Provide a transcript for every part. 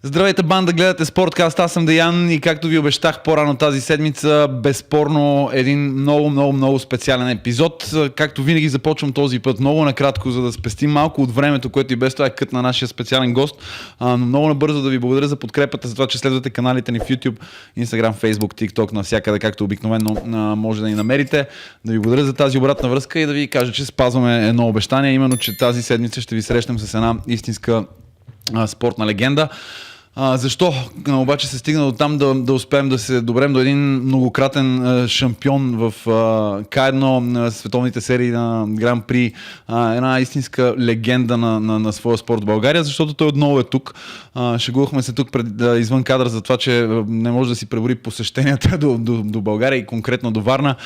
Здравейте, банда, гледате Sportcast, аз съм Деян и както ви обещах по-рано тази седмица, безспорно един много специален епизод. Както винаги започвам този път много накратко, за да спестим малко от времето, което и без това е кът на нашия специален гост. Но много набързо да ви благодаря за подкрепата, за това, че следвате каналите ни в YouTube, Instagram, Facebook, TikTok, навсякъде, както обикновено може да ни намерите. Да ви благодаря за тази обратна връзка и да ви кажа, че спазваме едно обещание, именно, че тази седмица ще ви срещнем с една истинска спортна легенда. Защо обаче се стигна до там да успеем да се добрем до един многократен шампион в К1 на световните серии на Гран При, една истинска легенда на своя спорт в България, защото той отново е тук. Шегувахме се тук извън кадър за това, че не може да си пребори посещенията до България и конкретно до Варна.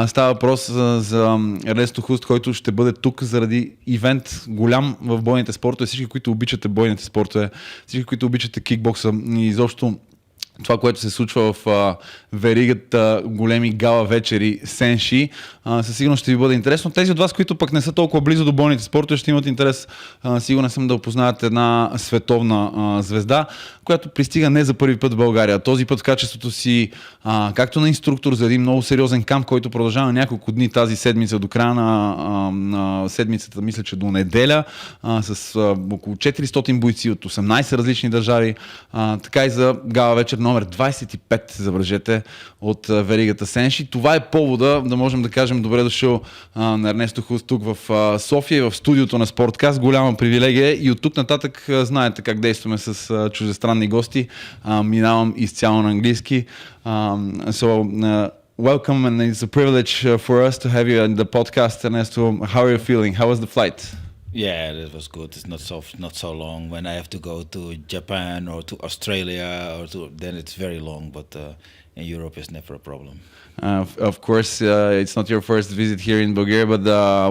Става въпрос за Ернесто Hoost, който ще бъде тук заради ивент голям в бойните спортове. Всички, които обичате бойните спортове, всички, които обичате кикбокса и изобщо това, което се случва в веригата големи гала вечери SENSHI, със сигурност ще ви бъде интересно. Тези от вас, които пък не са толкова близо до бойните спортове, ще имат интерес, сигурен съм, да опознаят една световна звезда, която пристига не за първи път в България. Този път в качеството си както на инструктор за един много сериозен камп, който продължава няколко дни тази седмица, до края на седмицата, мисля, че до неделя, с около 400 бойци от 18 различни държави, така и за гала вечер номер 25, забележете, от веригата SENSHI. Това е повода да можем да кажем добре дошъл на Ернесто Hoost тук в София, в студиото на Sportcast. Голяма привилегия и от тук нататък знаете как действаме с чуждестранни гости. Минавам изцяло на английски. Welcome, and it's a privilege for us to have you on the podcast, Ernesto. How are you feeling? How was the flight? Yeah, it was good. It's not so long. When I have to go to Japan or to Australia, then it's very long. But in Europe, it's never a problem. Of course, it's not your first visit here in Bulgaria, but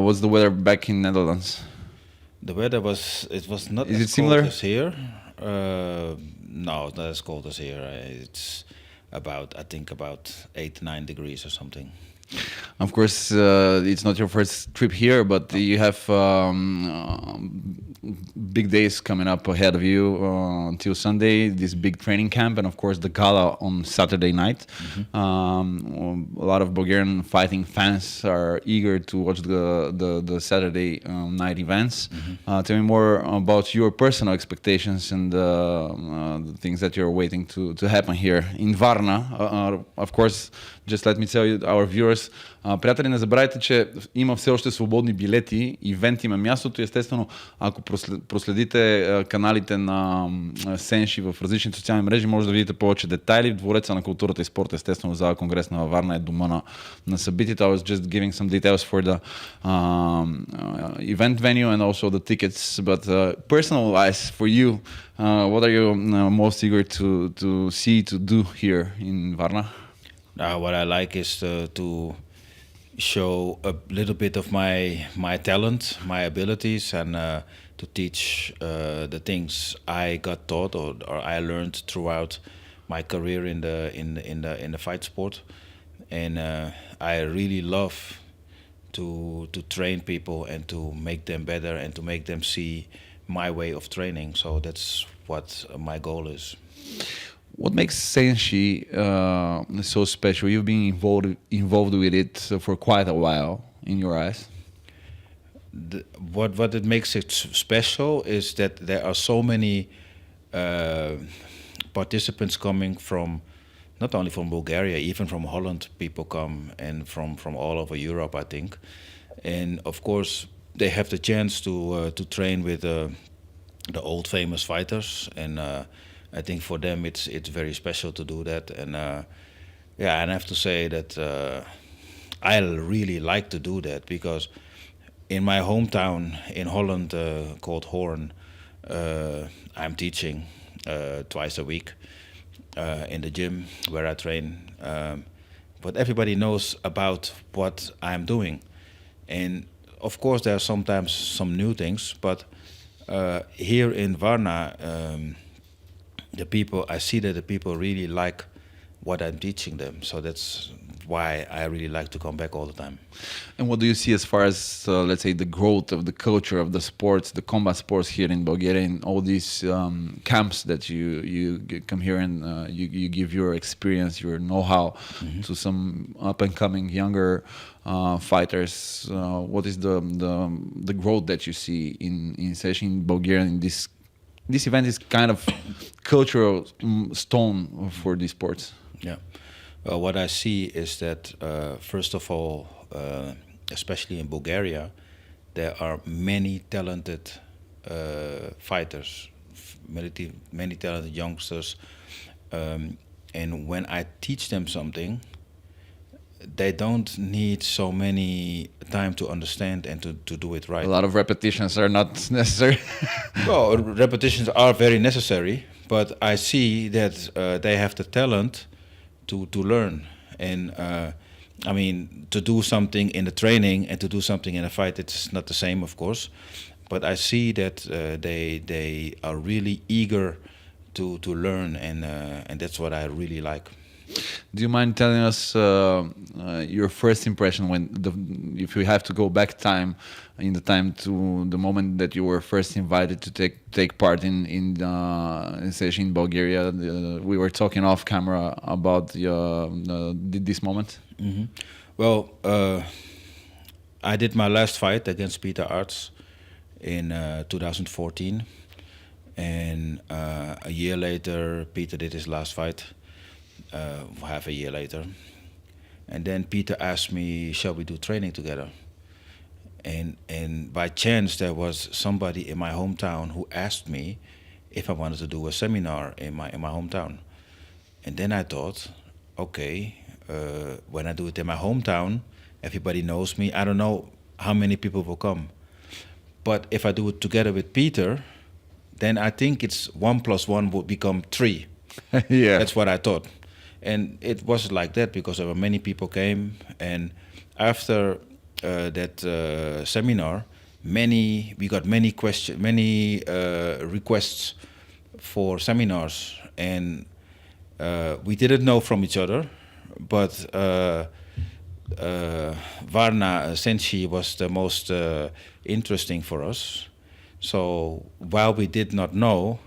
what's the weather back in Netherlands? The weather was not Is as it similar? cold as here. No, it's not as cold as here. It's I think about 8-9 degrees or something. Of course, it's not your first trip here, but you have big days coming up ahead of you until Sunday, this big training camp, and of course the gala on Saturday night. Mm-hmm. A lot of Bulgarian fighting fans are eager to watch the Saturday night events. Mm-hmm. Tell me more about your personal expectations and the things that you're waiting to happen here in Varna. Of course, just let me tell you, our viewers, приятели, не забравяйте, че има все още свободни билети, ивент има мястото. Естествено, ако проследите каналите на SENSHI в различните социални мрежи, може да видите повече детайли. В Двореца на културата и спорта, естествено, зала Конгресна във Варна е дома на събитието. I was just giving some details for the event venue and also the tickets. But personal-wise, for you, what are you most eager to see, to do here in Varna? What I like is to show a little bit of my talent, my abilities, and to teach the things I got taught or I learned throughout my career in the fight sport. And I really love to train people and to make them better and to make them see my way of training. So that's what my goal is. What makes SENSHI so special? You've been involved with it for quite a while, in your eyes. What it makes it special is that there are so many participants coming from, not only from Bulgaria, even from Holland. People come and from all over Europe, I think. And of course, they have the chance to train with the old famous fighters, and I think for them it's very special to do that. And and I have to say that I really like to do that, because in my hometown in Holland, called Hoorn, I'm teaching twice a week in the gym where I train. But everybody knows about what I'm doing. And of course there are sometimes some new things, but here in Varna, I see that the people really like what I'm teaching them. So why I really like to come back all the time. And what do you see as far as, let's say, the growth of the culture of the sports, the combat sports here in Bulgaria, and all these camps that you come here and you give your experience, your know-how to some up-and-coming younger fighters? What is the growth that you see in SENSHI in Bulgaria? In this event is kind of cultural stone for these sports. Yeah. Well, what I see is that, first of all, especially in Bulgaria, there are many talented fighters, many talented youngsters. And when I teach them something, they don't need so many time to understand and to do it right. A lot of repetitions are not necessary. Well, repetitions are very necessary, but I see that they have the talent to learn. And I mean, to do something in the training and to do something in a fight, it's not the same, of course. But I see that they are really eager to learn, and that's what I really like. Do you mind telling us your first impression if you have to go back in the time to the moment that you were first invited to take part in SENSHI in Bulgaria? We were talking off camera about this moment. Mm-hmm. Well, I did my last fight against Peter Arts in 2014, and a year later, Peter did his last fight. Half a year later, and then Peter asked me, shall we do training together? And by chance there was somebody in my hometown who asked me if I wanted to do a seminar in my hometown. And then I thought, okay, when I do it in my hometown, everybody knows me. I don't know how many people will come, but if I do it together with Peter, then I think it's 1 + 1 would become 3. Yeah, that's what I thought. And it was like that because there were many people came, and after that seminar, we got many requests for seminars, and we didn't know from each other, but Varna SENSHI was the most interesting for us. So while we did not know,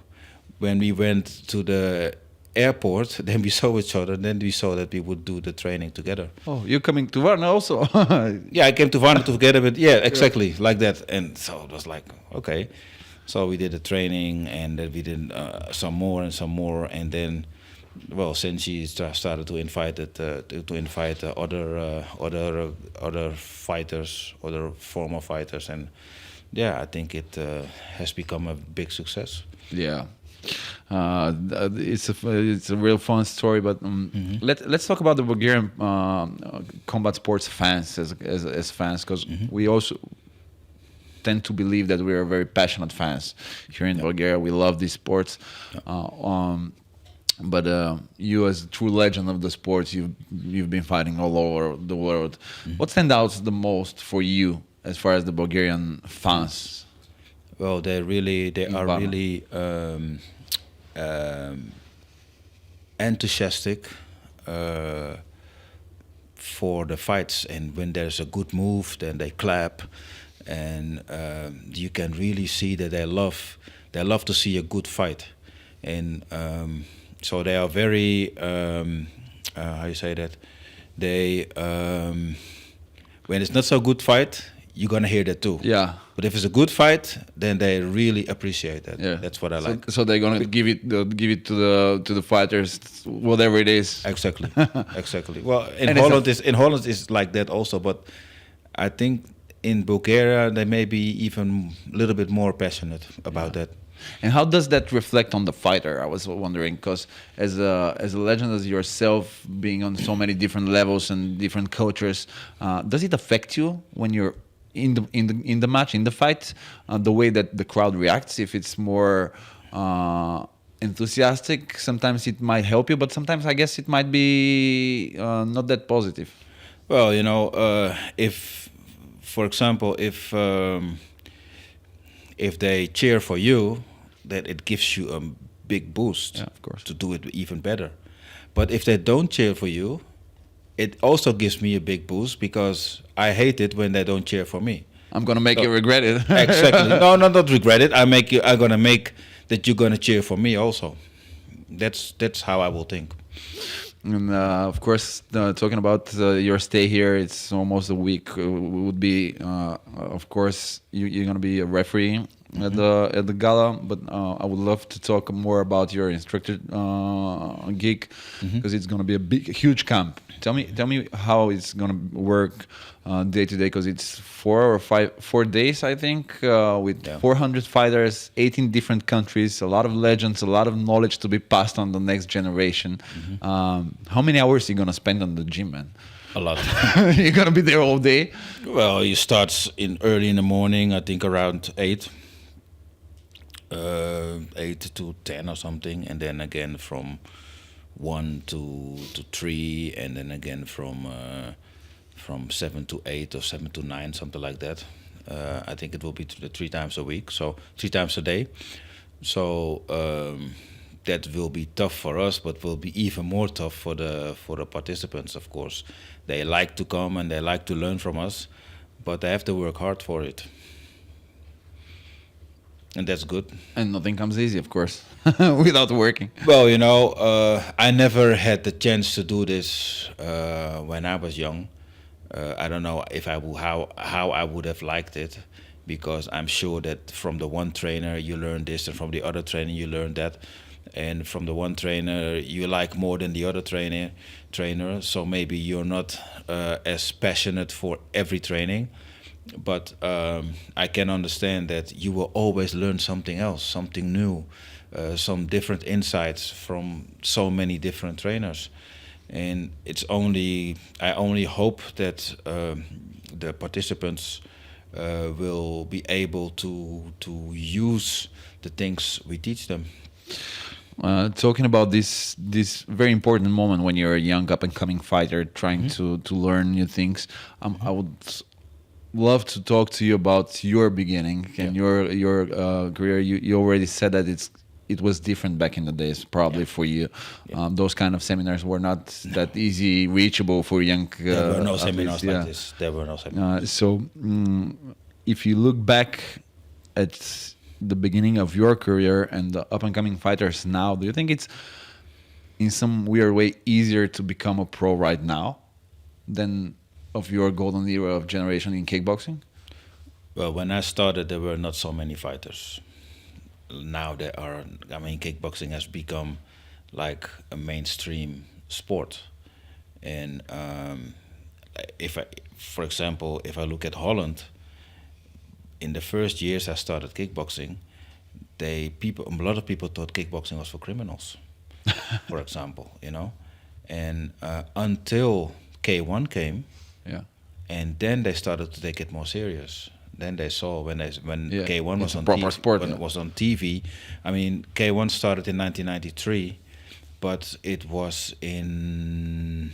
when we went to the airport, then we saw each other, and then we saw that we would do the training together. Oh, you're coming to Varna also? Yeah, I came to Varna together, but yeah, exactly, like that. And so it was like, okay. So we did the training, and then we did some more, and then, well, SENSHI started to invite other fighters, other former fighters, and yeah, I think it has become a big success. Yeah. It's a real fun story, but let's talk about the Bulgarian combat sports fans as fans, because we also tend to believe that we are very passionate fans here in Bulgaria. We love these sports, but you, as a true legend of the sports, you've been fighting all over the world. What stands out the most for you as far as the Bulgarian fans? Well, they are really enthusiastic for the fights, and when there's a good move, then they clap, and you can really see that they love to see a good fight, and so they are very how you say that, they when it's not so good fight, you're gonna hear that too. Yeah. But if it's a good fight, then they really appreciate that. Yeah. That's what I like. So they're gonna give it to the fighters, whatever it is. Exactly, exactly. Well, in Holland is like that also, but I think in Bulgaria they may be even a little bit more passionate about that. And how does that reflect on the fighter? I was wondering, because as a legend as yourself, being on so many different levels and different cultures, does it affect you when you're in the match, in the fight, the way that the crowd reacts? If it's more enthusiastic, sometimes it might help you, but sometimes I guess it might be not that positive. Well, you know, if, for example, if they cheer for you, that it gives you a big boost, of course, to do it even better. But if they don't cheer for you, it also gives me a big boost because I hate it when they don't cheer for me. I'm gonna make you regret it. Exactly. No, not regret it. I'm gonna make that you're gonna cheer for me also. That's how I will think. And of course, talking about your stay here, it's almost a week. Would be, of course, you're gonna be a referee at the gala. But I would love to talk more about your instructor gig because it's gonna be a huge camp. Tell me how it's gonna work day to day, because it's 4 days, I think, with 400 fighters, 18 different countries, a lot of legends, a lot of knowledge to be passed on the next generation. How many hours are you gonna spend on the gym, man? A lot. You're gonna be there all day? Well, you start early in the morning, I think around 8. 8 to 10 or something, and then again from 1 to 3, and then again from 7 to 8 or 7 to 9, something like that. I think it will be 3 times a week, so 3 times a day. So that will be tough for us, but will be even more tough for the participants. Of course, they like to come and they like to learn from us, but they have to work hard for it. And that's good. And nothing comes easy, of course, without working. Well, I never had the chance to do this when I was young. I don't know if how I would have liked it, because I'm sure that from the one trainer you learn this, and from the other trainer you learn that, and from the one trainer you like more than the other trainer. So maybe you're not as passionate for every training. But I can understand that you will always learn something else, something new, some different insights from so many different trainers. And I only hope that the participants will be able to use the things we teach them. Talking about this very important moment when you're a young up and coming fighter trying to learn new things, I would love to talk to you about your beginning and your career. You already said that it was different back in the days, probably for you. Those kind of seminars were not that easy reachable for young. There were no seminars like this. There were no seminars. So, if you look back at the beginning of your career and the up and coming fighters now, do you think it's in some weird way easier to become a pro right now than of your golden era of generation in kickboxing? Well, when I started, there were not so many fighters. Now there are. I mean, kickboxing has become like a mainstream sport. And for example, if I look at Holland, in the first years I started kickboxing, a lot of people thought kickboxing was for criminals, for example, and until K1 came. Yeah. And then they started to take it more serious. Then they saw when K1 was on proper sport, when it was on TV. I mean, K1 started in 1993, but it was in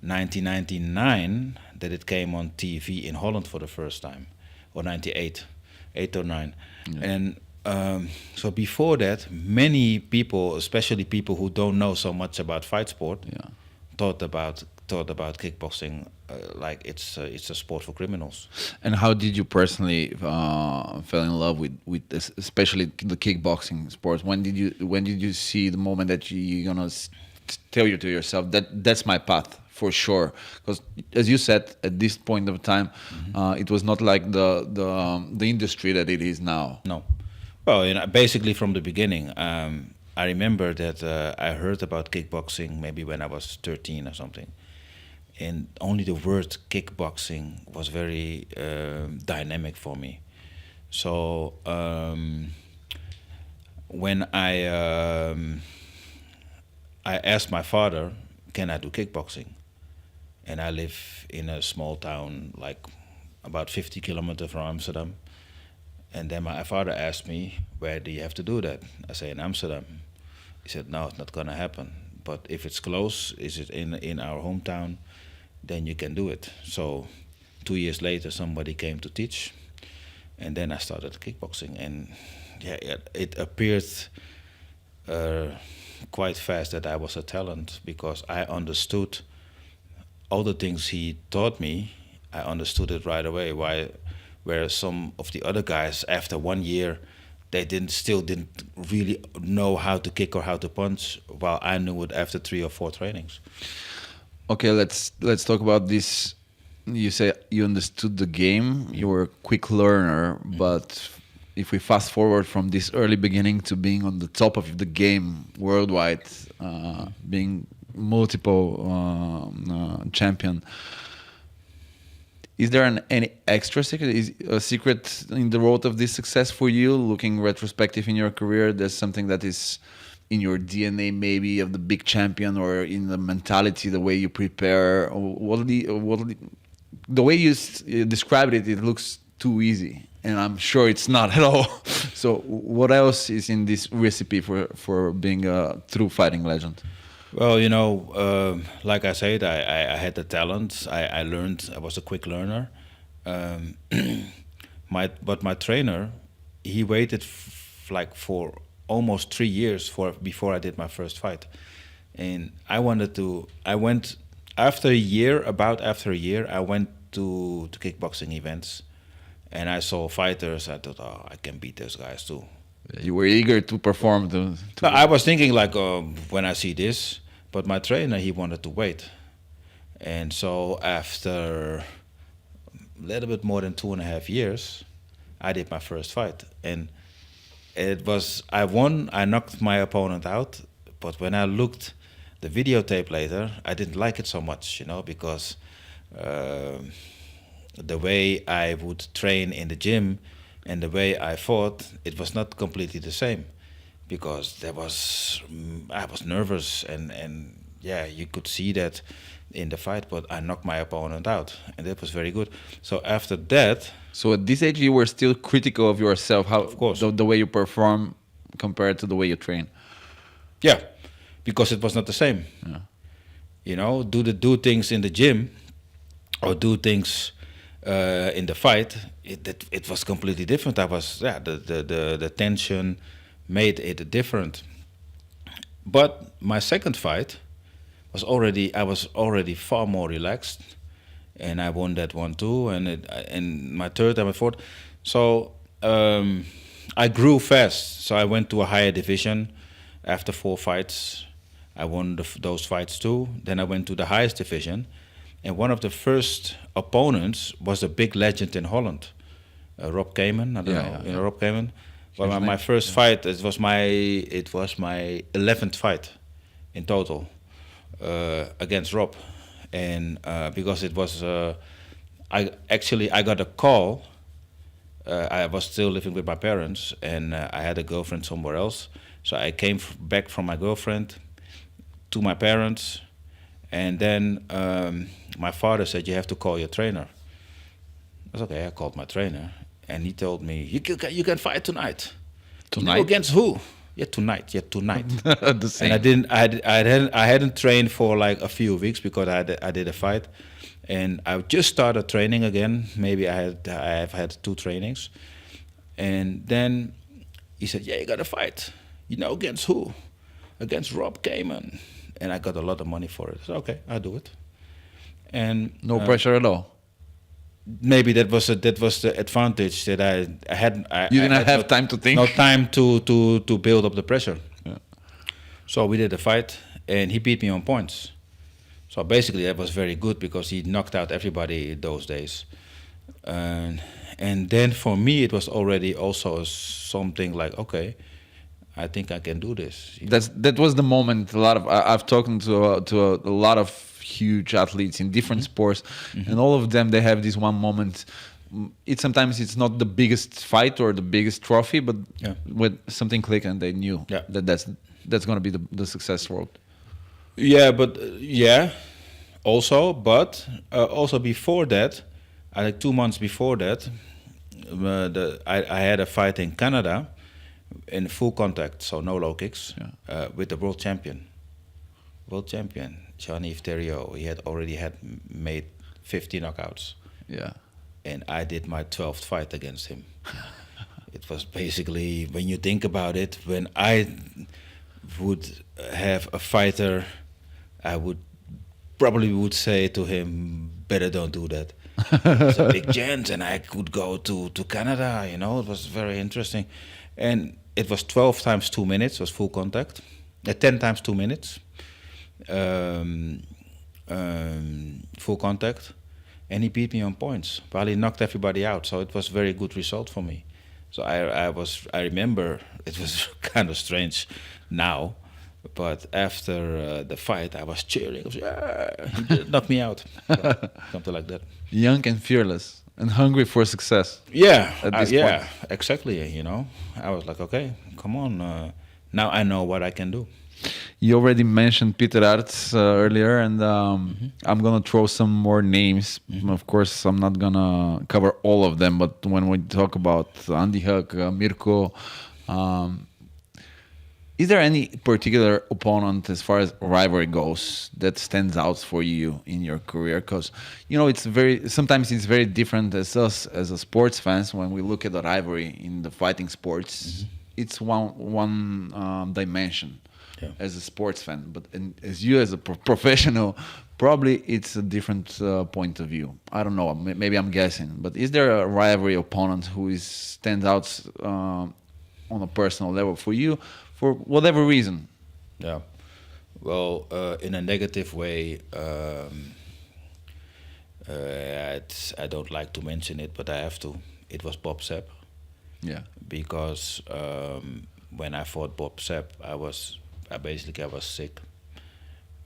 1999 that it came on TV in Holland for the first time, or 98, 8 or 9. Yeah. And so before that, many people, especially people who don't know so much about fight sport, thought about kickboxing like it's a sport for criminals. And how did you personally fell in love with this, especially the kickboxing sport? When did you see the moment that you're gonna tell you to yourself that's my path for sure? Because as you said, at this point of time, it was not like the industry that it is now. No, well, basically from the beginning. I remember that I heard about kickboxing maybe when I was 13 or something. And only the word kickboxing was very dynamic for me. So when I asked my father, can I do kickboxing? And I live in a small town, like about 50 kilometers from Amsterdam. And then my father asked me, where do you have to do that? I say, in Amsterdam. He said, no, it's not going to happen. But if it's close, is it in our hometown, then you can do it. So 2 years later, somebody came to teach. And then I started kickboxing. And it appeared quite fast that I was a talent, because I understood all the things he taught me, I understood it right away. Where some of the other guys, after 1 year, they still didn't really know how to kick or how to punch, while I knew it after 3 or 4 trainings. Okay, let's talk about this. You say you understood the game. You were a quick learner, but if we fast forward from this early beginning to being on the top of the game worldwide, being multiple champion, is there any extra secret? Is a secret in the road of this success for you? Looking retrospective in your career, there's something that is in your DNA, maybe of the big champion, or in the mentality, the way you prepare. The way you described it, it looks too easy, and I'm sure it's not at all. So, what else is in this recipe for being a true fighting legend? Well, like I said, I had the talent. I learned. I was a quick learner. But my trainer, he waited for almost 3 years before I did my first fight, and I went after a year. About after a year, I went to kickboxing events, and I saw fighters. I thought, oh, I can beat those guys too. You were eager to perform. I was thinking like, when I see this, but my trainer, he wanted to wait. And so after a little bit more than 2.5 years, I did my first fight. And I won, I knocked my opponent out, but when I looked the videotape later, I didn't like it so much, because the way I would train in the gym and the way I fought, it was not completely the same, because I was nervous, and yeah, you could see that in the fight, but I knocked my opponent out, and that was very good. So after that... So at this age, you were still critical of yourself, how, of course, the way you perform compared to the way you train. Yeah, because it was not the same. Yeah. Do things in the gym, or do things in the fight, it was completely different. The tension made it different. But my second fight I was already far more relaxed, and I won that one too. And my third and my fourth, so I grew fast. So I went to a higher division after 4 fights. I won those fights too. Then I went to the highest division. And one of the first opponents was a big legend in Holland, Rob Kamen. I don't know, you know Rob Kamen. Well, my first fight, it was my 11th fight in total against Rob, and because it was, I got a call. I was still living with my parents, and I had a girlfriend somewhere else. So I came back from my girlfriend to my parents. And then my father said, you have to call your trainer. I was okay. I called my trainer, and he told me, you can fight tonight. Tonight? Against who? Yeah, tonight. The same. And I hadn't trained for like a few weeks, because I did a fight, and I just started training again. Maybe I've had 2 trainings, and then he said, yeah, you got to fight. Against who? Against Rob Kamen. And I got a lot of money for it. So okay, I'll do it. And no pressure at all. Maybe that was the advantage, that I had. You didn't have time to think. No time to build up the pressure. Yeah. So we did a fight, and he beat me on points. So basically, that was very good, because he knocked out everybody those days. And then for me, it was already also something like, okay, I think I can do this. That was the moment. I've talked to a lot of huge athletes in different sports, and all of them, they have this one moment. Sometimes it's not the biggest fight or the biggest trophy, but when something clicked and they knew that's going to be the success road. Yeah, but also before that, I think 2 months before that, I had a fight in Canada, in full contact, so no low kicks, with the world champion, Jean-Yves Thériault. He had already made 50 knockouts. Yeah. And I did my 12th fight against him. It was basically, when you think about it, when I would have a fighter, I would probably would say to him, better don't do that. It's a big chance, and I could go to Canada. It was very interesting, and it was 12 times 2 minutes was full contact, 10 times 2 minutes, full contact, and he beat me on points while he knocked everybody out. So it was a very good result for me. So I remember it was kind of strange now, but after the fight I was cheering. I was, he did knock me out, so, something like that. Young and fearless and hungry for success. Yeah, At this yeah, point. exactly. I was like, okay, come on. Now I know what I can do. You already mentioned Peter Arts earlier, and I'm gonna throw some more names. Of course, I'm not gonna cover all of them, but when we talk about Andy Huck, Mirko, is there any particular opponent as far as rivalry goes that stands out for you in your career? Because sometimes it's very different as us as a sports fans when we look at the rivalry in the fighting sports. It's one dimension. Yeah. As a sports fan, but as you as a professional, probably it's a different point of view. I don't know, maybe I'm guessing, but is there a rivalry opponent who stands out on a personal level for you for whatever reason? Yeah. Well, in a negative way, I don't like to mention it, but I have to. It was Bob Sepp. Yeah. Because when I fought Bob Sepp, I was sick,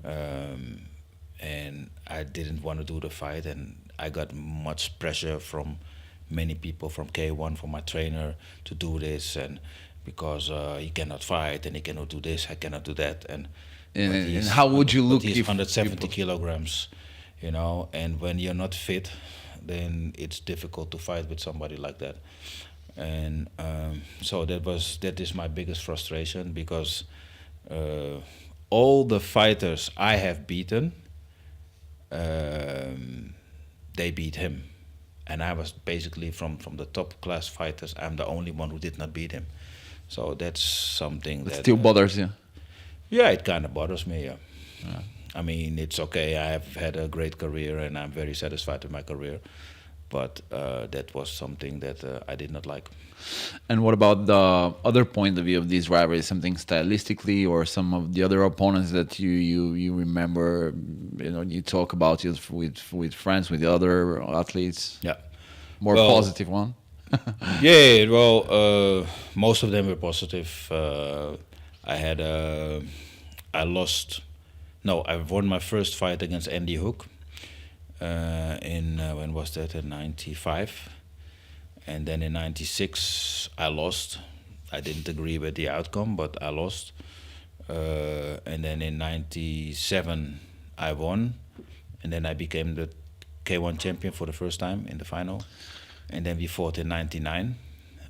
and I didn't want to do the fight, and I got much pressure from many people, from K1, from my trainer, to do this, and because he cannot fight and he cannot do this, I cannot do that, and how would you look he's if 170 kilograms, and when you're not fit, then it's difficult to fight with somebody like that, and so that is my biggest frustration, because all the fighters I have beaten, they beat him, and I was basically from the top class fighters, I'm the only one who did not beat him. So that's something that still bothers you. Yeah, it kind of bothers me. Yeah. I mean, it's okay. I have had a great career, and I'm very satisfied with my career. But that was something that I did not like. And what about the other point of view of these rivalries? Something stylistically, or some of the other opponents that you remember? You talk about it with friends, with the other athletes. Yeah, more positive one. Yeah, well, most of them were positive. I won my first fight against Andy Hook. When was that? In '95, and then in '96 I lost. I didn't agree with the outcome, but I lost. And then in '97 I won, and then I became the K1 champion for the first time in the final. And then we fought in '99,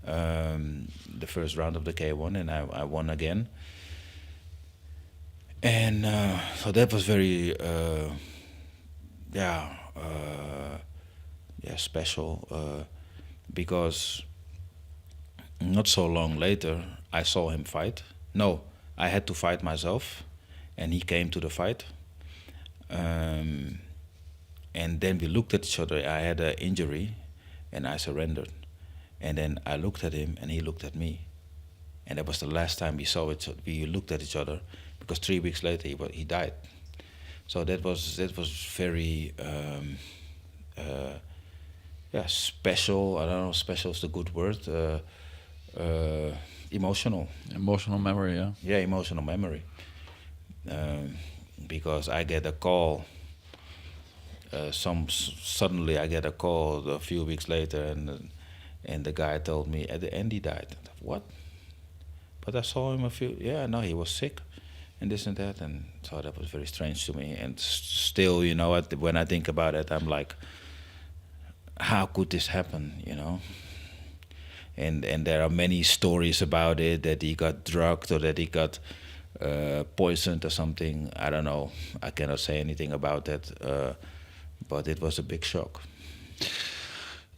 the first round of the K1, and I won again. And so that was very special, because not so long later I saw him fight. No, I had to fight myself, and he came to the fight. And then we looked at each other. I had an injury, and I surrendered. And then I looked at him, and he looked at me. And that was the last time we looked at each other, because 3 weeks later he died. So that was very special. I don't know, special is the good word. Emotional. Emotional memory, yeah. Yeah, emotional memory. Because I get a call. Suddenly I get a call a few weeks later, and the guy told me at the end he died. I thought, what? But I saw him he was sick, and this and that, and so that was very strange to me. And still, when I think about it, I'm like, how could this happen, And there are many stories about it, that he got drugged or that he got poisoned or something. I don't know. I cannot say anything about that, but it was a big shock.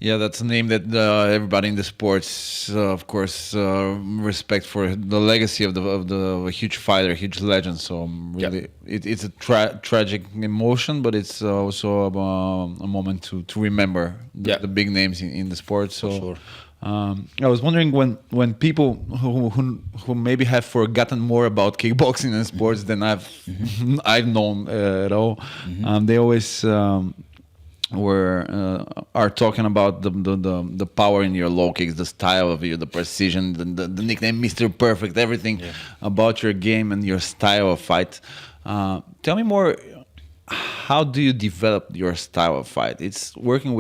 Yeah, that's a name that everybody in the sports, of course, respect for the legacy of the huge fighter, huge legend. So really, it's a tragic emotion, but it's also a moment to remember the big names in the sport. So. For sure. I was wondering when people who maybe have forgotten more about kickboxing and sports than I've known at all, they always are talking about the power in your low kicks, the style of you, the precision, the nickname Mr. Perfect, everything about your game and your style of fight. Tell me more. How do you develop your style of fight? It's working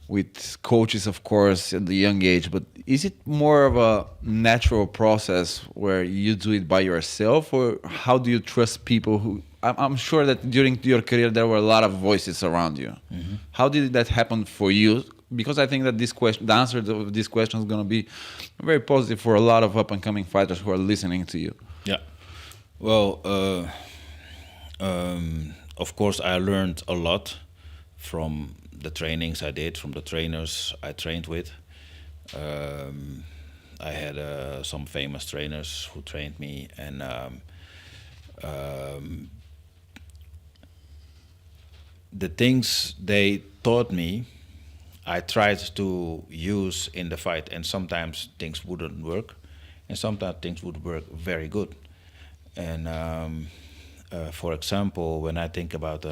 with coaches, of course, at the young age, but is it more of a natural process where you do it by yourself, or how do you trust people who... I'm sure that during your career there were a lot of voices around you. How did that happen for you? Because I think that the answer to this question is going to be very positive for a lot of up-and-coming fighters who are listening to you. Yeah. Well, of course, I learned a lot from the trainings I did, from the trainers I trained with. I had some famous trainers who trained me, and the things they taught me, I tried to use in the fight, and sometimes things wouldn't work, and sometimes things would work very good. And for example, when I think about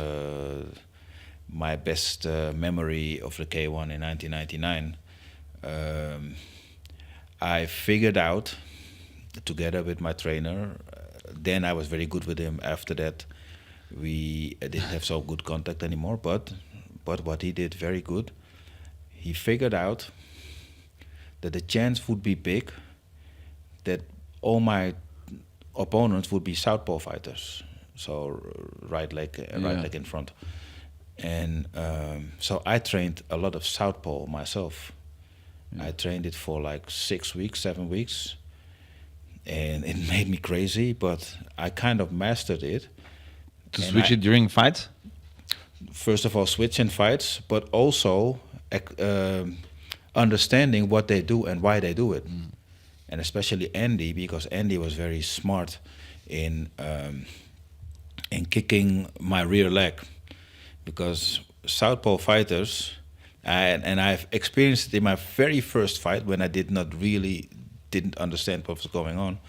my best memory of the K1 in 1999, I figured out, together with my trainer, then I was very good with him. After that, we didn't have so good contact anymore, but what he did very good, he figured out that the chance would be big that all my opponents would be southpaw fighters, so right leg in front. And so I trained a lot of southpaw myself. I trained it for like 6 weeks, 7 weeks, and it made me crazy, but I kind of mastered it. To switch it during fights? First of all, switch in fights, but also understanding what they do and why they do it. And especially Andy, because Andy was very smart in kicking my rear leg. Because southpaw fighters, and I've experienced it in my very first fight when I didn't understand what was going on.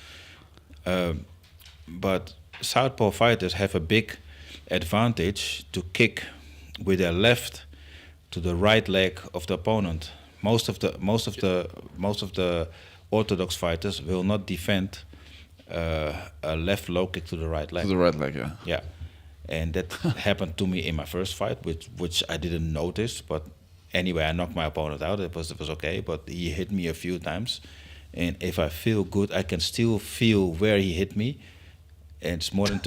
But southpaw fighters have a big advantage to kick with their left to the right leg of the opponent. Most of the orthodox fighters will not defend a left low kick to the right leg. To the right leg, yeah. Yeah. And that happened to me in my first fight, which I didn't notice. But anyway, I knocked my opponent out. It was okay, but he hit me a few times. And if I feel good, I can still feel where he hit me. And it's more than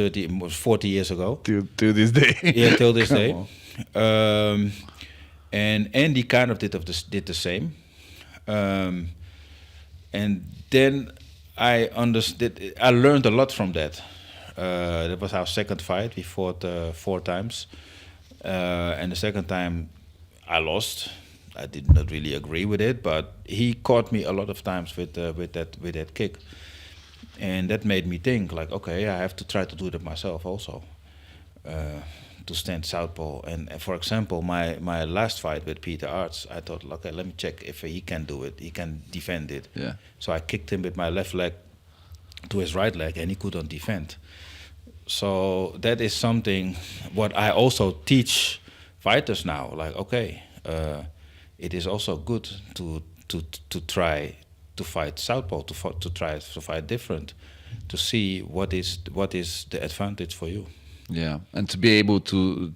40 years ago. Till this day. Yeah, till this day. And Andy kind of did the same. And then I understood. I learned a lot from that. That was our second fight. We fought 4 times, and the second time I lost. I did not really agree with it, but he caught me a lot of times with that kick, and that made me think like, okay, I have to try to do that myself also, to stand southpaw. And for example, my last fight with Peter Arts, I thought, okay, let me check if he can do it. He can defend it. Yeah. So I kicked him with my left leg to his right leg, and he couldn't defend. So that is something what I also teach fighters now. Like, okay, it is also good to try to fight southpaw, to try to fight different, to see what is the advantage for you. Yeah, and to be able to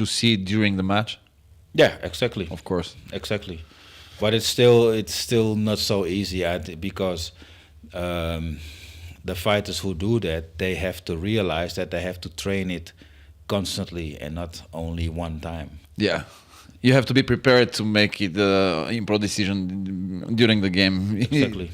see it during the match. Yeah, exactly. Of course, exactly. But it's still not so easy, because the fighters who do that, they have to realize that they have to train it constantly and not only one time. Yeah, you have to be prepared to make it impro decision during the game. Exactly.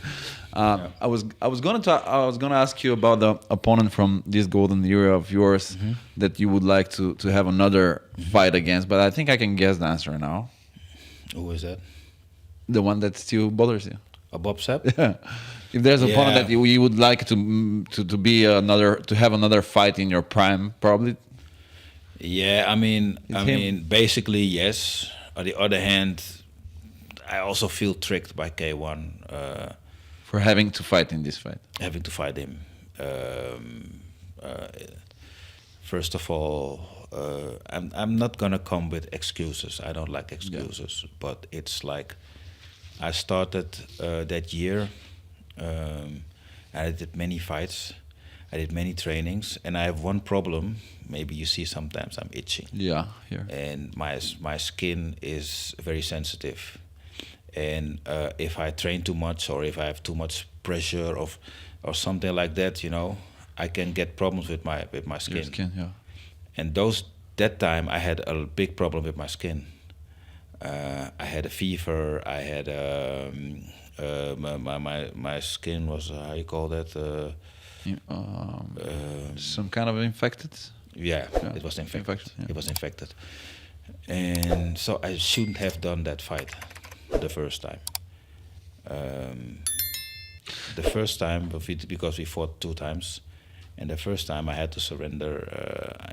I was gonna ask you about the opponent from this golden era of yours that you would like to have another fight against, but I think I can guess the answer now. Who is that? The one that still bothers you. Bob Sapp? Yeah. If there's an opponent Yeah. that you would like to be to have another fight in your prime, probably. Yeah, I mean, him. basically yes. On the other hand, I also feel tricked by K1 For having to fight in this fight. having to fight him. First of all, I'm not gonna come with excuses. I don't like excuses, but it's like I started that year. I did many fights. I did many trainings, and I have one problem. Maybe you see sometimes I'm itching. Yeah, here. And my skin is very sensitive, and if I train too much or if I have too much pressure or something like that, I can get problems with my skin. Your skin, yeah. And that time I had a big problem with my skin. I had a fever. I had my skin was how you call that. Some kind of infected. Yeah, it was infected. Yeah. It was infected, and so I shouldn't have done that fight the first time. The first time, because we fought 2 times, and the first time I had to surrender.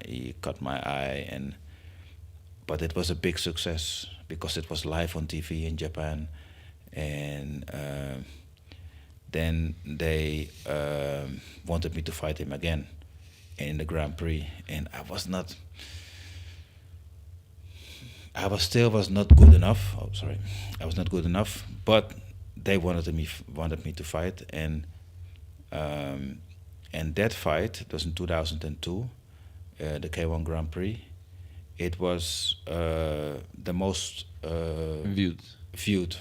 He cut my eye, but it was a big success because it was live on TV in Japan, and then they wanted me to fight him again in the Grand Prix, and I was not good enough. Oh, sorry, I was not good enough. But they wanted me to fight, and that fight, it was in 2002, the K1 Grand Prix. It was the most viewed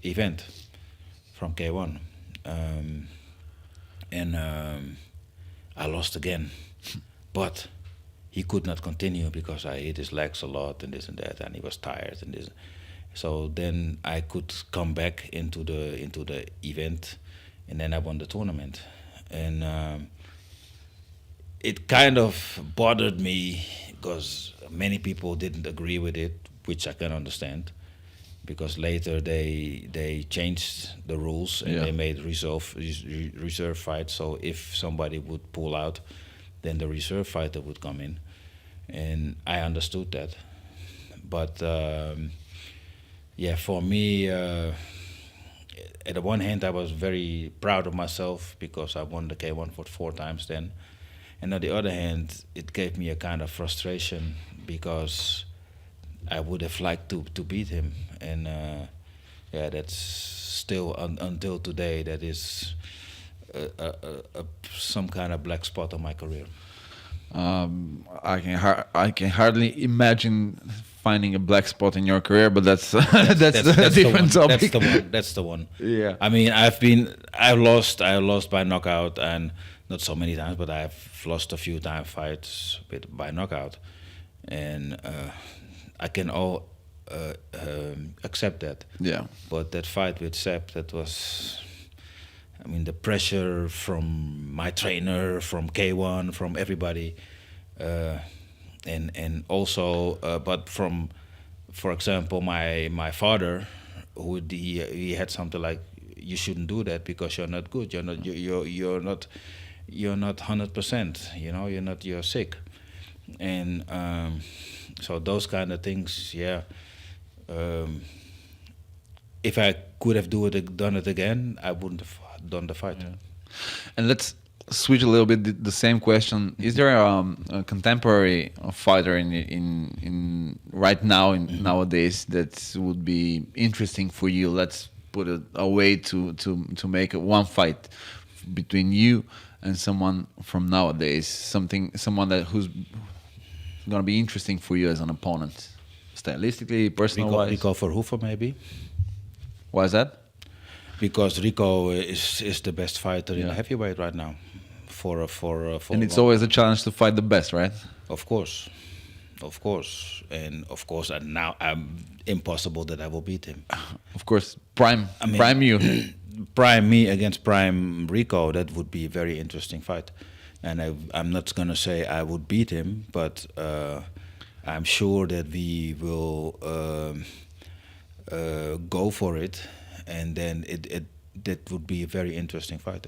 event from K1, and I lost again, but he could not continue because I hit his legs a lot and this and that, and he was tired and this. So then I could come back into the event, and then I won the tournament, and it kind of bothered me because many people didn't agree with it, which I can understand, because later they changed the rules and they made reserve fights. So if somebody would pull out, then the reserve fighter would come in, and I understood that. But for me, at the one hand, I was very proud of myself because I won the K1 for 4 times then, and on the other hand, it gave me a kind of frustration because I would have liked to beat him, and that's still until today. That is some kind of black spot on my career. I can hardly imagine finding a black spot in your career, but that's a different topic. That's the one. Yeah. I mean, I've lost by knockout, and not so many times, but I've lost a few times fights by knockout, and I can accept that. Yeah. But that fight with Sepp, that was, I mean, the pressure from my trainer, from K1, from everybody, and also, but from, for example, my father, who he had something like, you shouldn't do that because you're not good. You're not 100%. You're sick, and so those kind of things. Yeah. If I could have done it again, I wouldn't have done the fight. Yeah. And let's switch a little bit. The same question: is there a contemporary fighter in right now nowadays that would be interesting for you? Let's put it a way to make one fight between you and someone from nowadays. Someone who's gonna be interesting for you as an opponent, stylistically, personal-wise. Rico Verhoeven, maybe. Why is that? Because Rico is the best fighter in the heavyweight right now. And it's always a challenge to fight the best, right? Of course, and now I'm impossible that I will beat him. Of course, prime you. Prime me against prime Rico, that would be a very interesting fight. And I'm not gonna say I would beat him, but I'm sure that we will go for it, and then that would be a very interesting fight.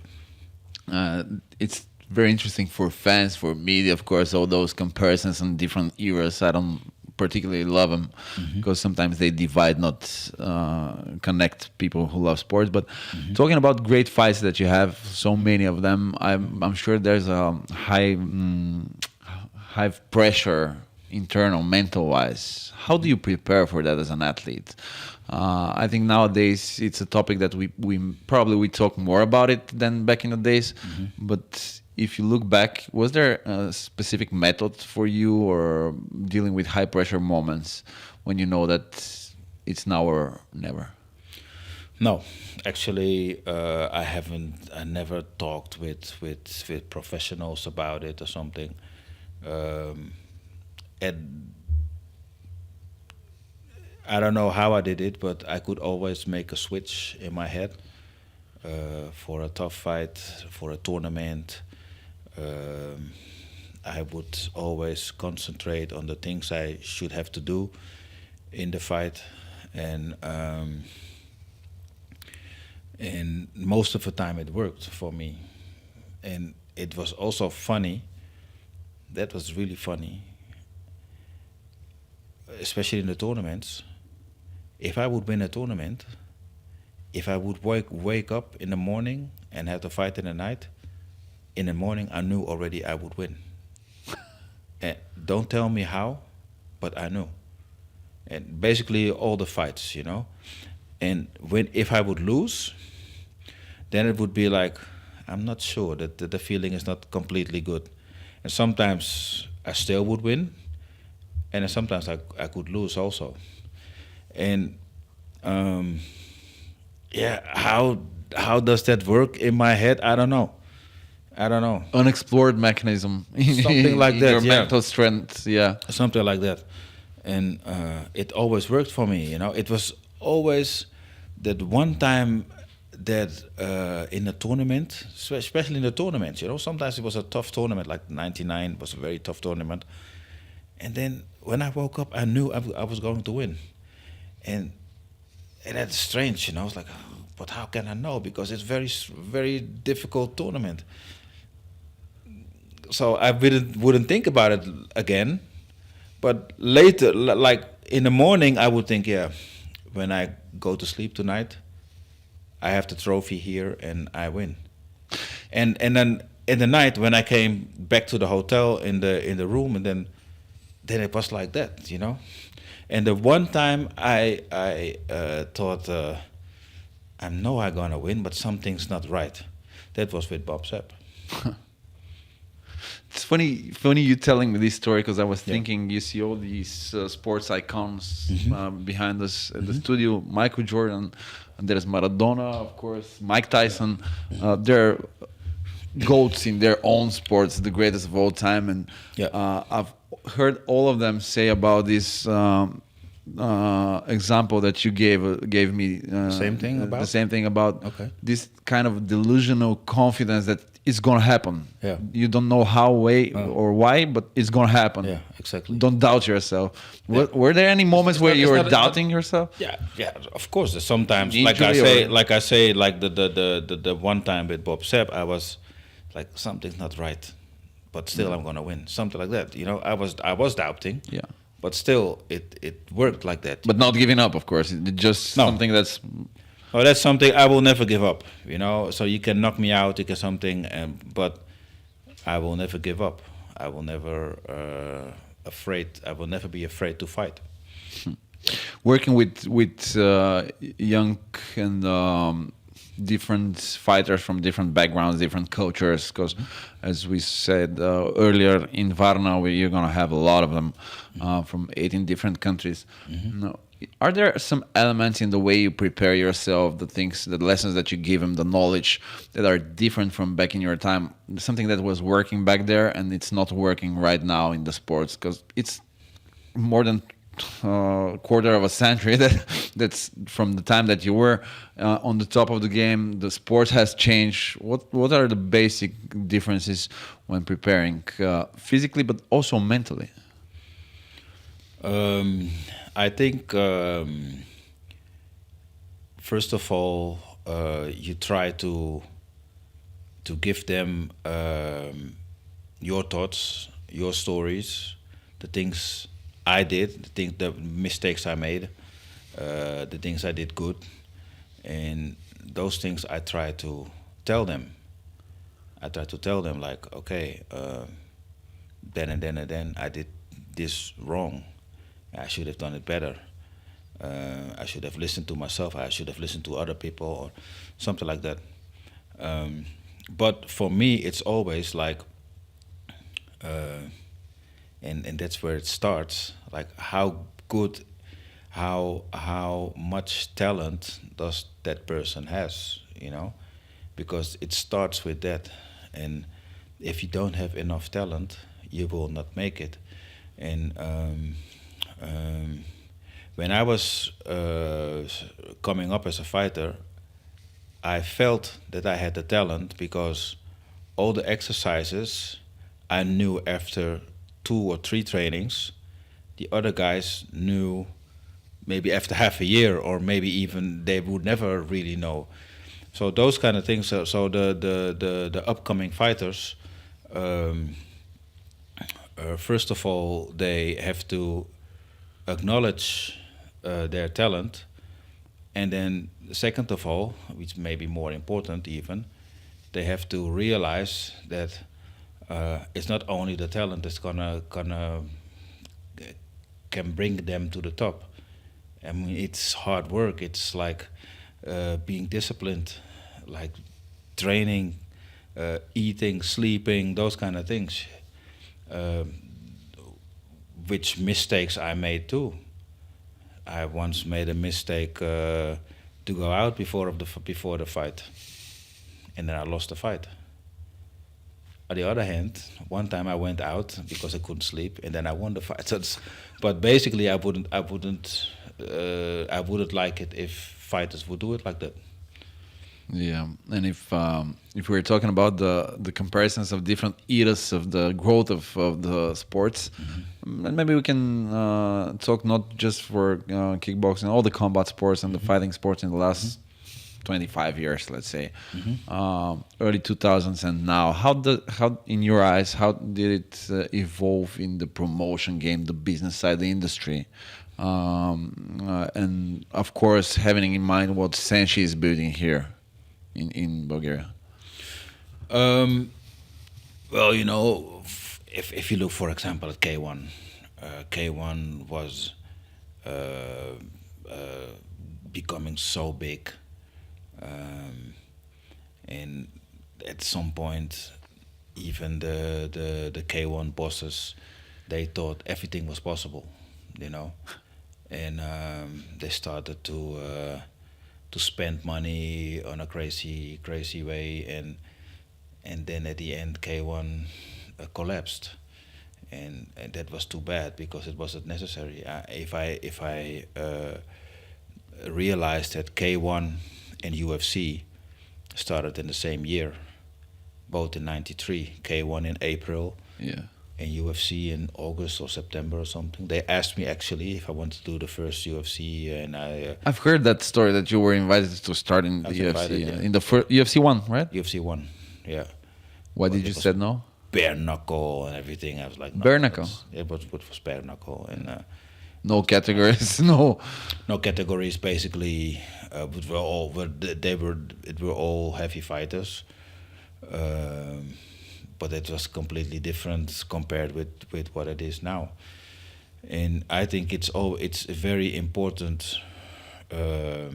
It's very interesting for fans, for media, of course, all those comparisons on different eras. I don't particularly love them because sometimes they divide, not connect people who love sports. But talking about great fights that you have, so many of them, I'm sure there's a high pressure, internal, mental wise. How do you prepare for that as an athlete? I think nowadays it's a topic that we talk more about it than back in the days. But if you look back, was there a specific method for you or dealing with high pressure moments when you know that it's now or never? No, actually, I haven't. I never talked with professionals about it or something. And I don't know how I did it, but I could always make a switch in my head for a tough fight, for a tournament. I would always concentrate on the things I should have to do in the fight, and most of the time it worked for me. And it was also funny. That was really funny, especially in the tournaments. If I would win a tournament, if I would wake up in the morning and have to fight in the night, in the morning I knew already I would win. And don't tell me how, but I knew. And basically all the fights, you know. And if I would lose, then it would be like, I'm not sure, that the feeling is not completely good. And sometimes I still would win, and then sometimes I could lose also. And how does that work in my head? I don't know. Unexplored mechanism. Something like that. Your mental strength, yeah. Something like that. And it always worked for me, you know. It was always that one time that in a tournament, especially in the tournaments, you know, sometimes it was a tough tournament, like '99 was a very tough tournament. And then when I woke up, I knew I was going to win. And that's strange, you know. I was like, oh, but how can I know? Because it's very, very difficult tournament. So I wouldn't think about it again. But later, like in the morning, I would think, yeah, when I go to sleep tonight, I have the trophy here and I win. And then in the night when I came back to the hotel in the room, and then it was like that, you know. And the one time I thought, I know I'm gonna win, but something's not right. That was with Bob Sepp. It's funny you telling me this story, because I was thinking, you see all these sports icons behind us at the studio. Michael Jordan, and there's Maradona, of course, Mike Tyson. They're goats in their own sports, the greatest of all time. And I've heard all of them say about this example that you gave me. Same thing about? The same thing about this kind of delusional confidence that it's going to happen. Yeah. You don't know how, or why, but it's going to happen. Yeah, exactly. Don't doubt yourself. Were there any moments where you were doubting yourself? Yeah, of course. There's sometimes, Injury like I say, like the one time with Bob Sepp, I was like, something's not right, but still I'm gonna win. Something like that. You know, I was doubting. Yeah. But still, it worked like that. But not giving up, of course. It's just something that's. Oh, that's something I will never give up. You know, so you can knock me out, you can something, but I will never give up. I will never I will never be afraid to fight. Working with young and different fighters from different backgrounds, different cultures, because as we said earlier, in Varna you're going to have a lot of them from 18 different countries. Now, are there some elements in the way you prepare yourself, the lessons that you give them, the knowledge that are different from back in your time, something that was working back there and it's not working right now in the sports? Because it's more than quarter of a century that's from the time that you were on the top of the game. The sport has changed. What are the basic differences when preparing physically but also mentally? I think first of all, you try to give them your thoughts, your stories, the things I did, the mistakes I made, the things I did good, and those things I try to tell them. I try to tell them like, okay, then and then and then I did this wrong. I should have done it better. I should have listened to myself. I should have listened to other people, or something like that. But for me, it's always like, and that's where it starts. Like how much talent does that person has, because it starts with that. And if you don't have enough talent, you will not make it. And when I was coming up as a fighter, I felt that I had the talent because all the exercises I knew after 2 or 3 trainings, the other guys knew maybe after half a year, or maybe even they would never really know. So those kind of things. So the upcoming fighters, first of all, they have to acknowledge their talent, and then second of all, which may be more important even, they have to realize that it's not only the talent that's can bring them to the top. I mean, it's hard work. It's like being disciplined, like training, eating, sleeping, those kind of things. Which mistakes I made too. I once made a mistake to go out before the fight, and then I lost the fight. On the other hand, one time I went out because I couldn't sleep, and then I won the fight. But basically, I wouldn't like it if fighters would do it like that. Yeah, and if we're talking about the comparisons of different eras of the growth of the sports, and maybe we can talk not just for kickboxing, all the combat sports and the fighting sports in the last 25 years, let's say, early 2000s and now. How in your eyes, how did it evolve in the promotion game, the business side, the industry? And of course, having in mind what SENSHI is building here in Bulgaria. Well, if you look, for example, at K1, K1 was becoming so big, and at some point, even the K1 bosses, they thought everything was possible, and they started to spend money on a crazy way, and then at the end K1 collapsed, and that was too bad because it wasn't necessary. If I realized that K1 and UFC started in the same year, both in '93, K1 in April, and UFC in August or September or something. They asked me actually if I wanted to do the first UFC, and I've heard that story that you were invited to start in the UFC, in the first UFC 1, right? UFC 1, yeah. Why did you say no? Bare knuckle and everything. I was like, no, bare knuckle. It was bare knuckle, and no categories, no categories. Basically, it were all heavy fighters. But it was completely different compared with what it is now. And I think it's very important to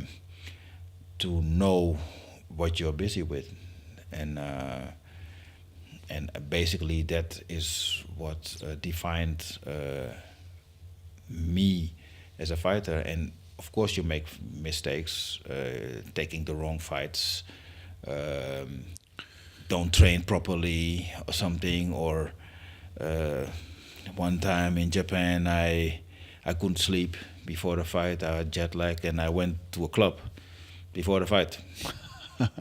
know what you're busy with, and basically that is what defined me as a fighter. And of course you make mistakes, taking the wrong fights, don't train properly or something, or one time in Japan I couldn't sleep before the fight. I had jet lag, and I went to a club before the fight.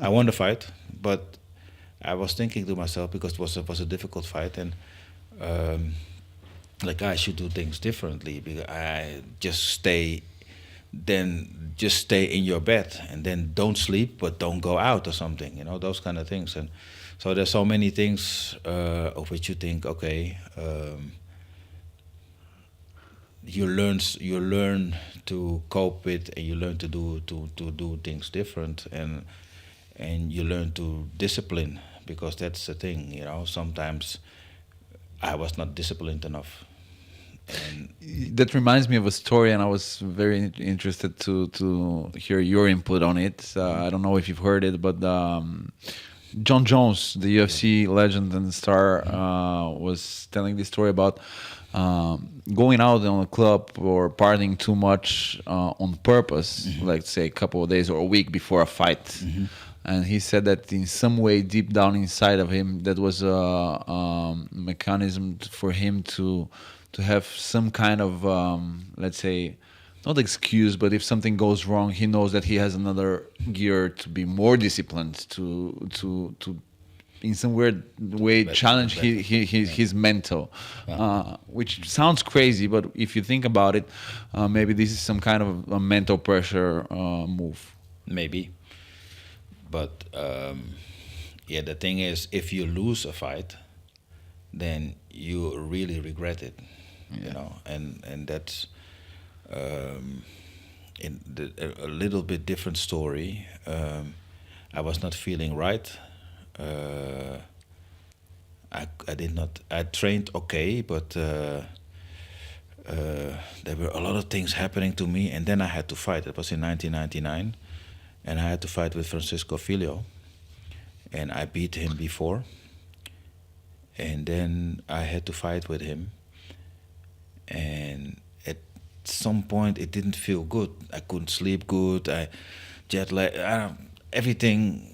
I won the fight, but I was thinking to myself, because it was a difficult fight, and like I should do things differently, because I just stay then just stay in your bed and then don't sleep, but don't go out or something. Those kind of things. And so there's so many things of which you think, okay, you learn to cope with, and you learn to do things different, and you learn to discipline, because that's the thing. Sometimes I was not disciplined enough. And that reminds me of a story, and I was very interested to hear your input on it. I don't know if you've heard it, but John Jones, the UFC legend and star, was telling this story about going out on a club or partying too much on purpose, like say a couple of days or a week before a fight. And he said that in some way deep down inside of him, that was a mechanism for him to have some kind of, let's say, not excuse, but if something goes wrong, he knows that he has another gear to be more disciplined, to in some weird way challenge his mental, which sounds crazy, but if you think about it, maybe this is some kind of a mental pressure move. Maybe. But the thing is, if you lose a fight, then you really regret it, and that's a little bit different story. I was not feeling right. I trained okay, but there were a lot of things happening to me, and then I had to fight. It was in 1999, and I had to fight with Filho, and I beat him before, and then I had to fight with him, and at some point it didn't feel good. I couldn't sleep good. Jet lag. Everything